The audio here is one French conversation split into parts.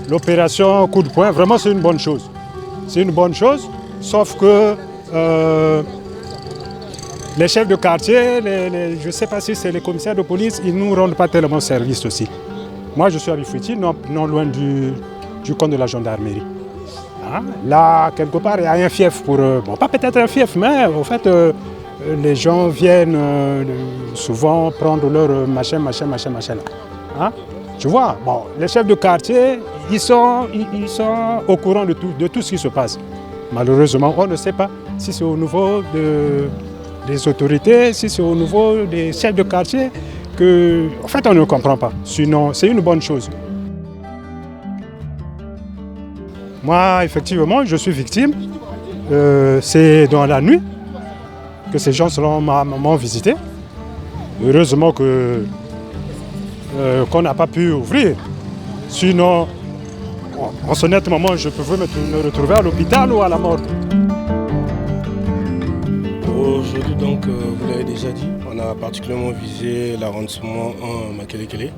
l'opération coup de poing, vraiment c'est une bonne chose. C'est une bonne chose, sauf que les chefs de quartier, je ne sais pas si c'est les commissaires de police, ils ne nous rendent pas tellement service aussi. Moi je suis à Bifouiti, non loin du camp de la gendarmerie. Hein? Là, quelque part, il y a un fief pour eux. Bon, pas peut-être un fief, mais en fait, les gens viennent souvent prendre leur machin. Hein? Tu vois, bon, les chefs de quartier, ils sont au courant de tout ce qui se passe. Malheureusement, on ne sait pas si c'est au niveau des autorités, si c'est au niveau des chefs de quartier, en fait, on ne comprend pas. Sinon, c'est une bonne chose. Moi, effectivement, je suis victime. C'est dans la nuit que ces gens m'ont visité. Heureusement qu'on n'a pas pu ouvrir. Sinon, en ce net moment, je pouvais me retrouver à l'hôpital ou à la mort. Aujourd'hui, donc, vous l'avez déjà dit, on a particulièrement visé l'arrondissement 1 Makelekele.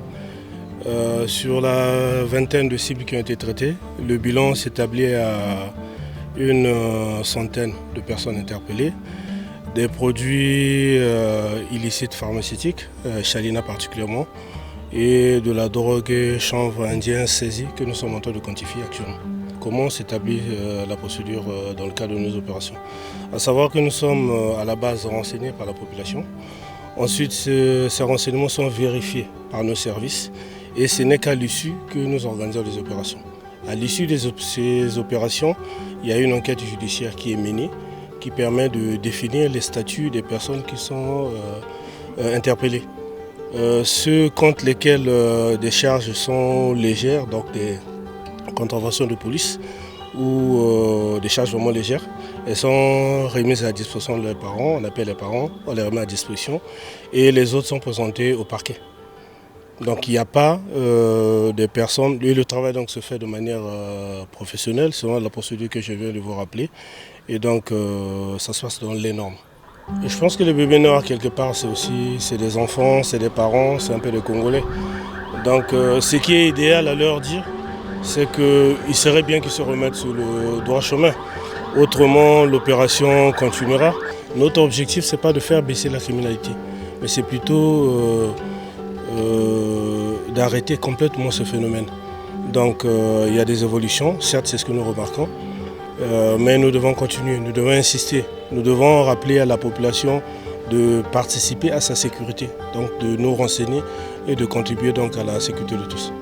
Sur la vingtaine de cibles qui ont été traitées, le bilan s'établit à une centaine de personnes interpellées. Des produits illicites pharmaceutiques, Chalina particulièrement, et de la drogue chanvre indien saisie que nous sommes en train de quantifier actuellement. Comment s'établit la procédure dans le cadre de nos opérations? À savoir que nous sommes à la base renseignés par la population. Ensuite, ces renseignements sont vérifiés par nos services et ce n'est qu'à l'issue que nous organisons les opérations. À l'issue de ces opérations, il y a une enquête judiciaire qui est menée qui permet de définir les statuts des personnes qui sont interpellées. Ceux contre lesquels des charges sont légères, donc des contraventions de police ou des charges vraiment légères, elles sont remises à la disposition de leurs parents, on appelle les parents, on les remet à disposition et les autres sont présentés au parquet. Donc il n'y a pas de personnes, et le travail donc se fait de manière professionnelle, selon la procédure que je viens de vous rappeler, et donc ça se passe dans les normes. Et je pense que les bébés noirs quelque part c'est des enfants, c'est des parents, c'est un peu des Congolais. Donc ce qui est idéal à leur dire, c'est qu'il serait bien qu'ils se remettent sur le droit chemin. Autrement l'opération continuera. Notre objectif c'est pas de faire baisser la criminalité, mais c'est plutôt d'arrêter complètement ce phénomène. Donc il y a des évolutions, certes c'est ce que nous remarquons, mais nous devons continuer, nous devons insister, nous devons rappeler à la population de participer à sa sécurité, donc de nous renseigner et de contribuer donc à la sécurité de tous.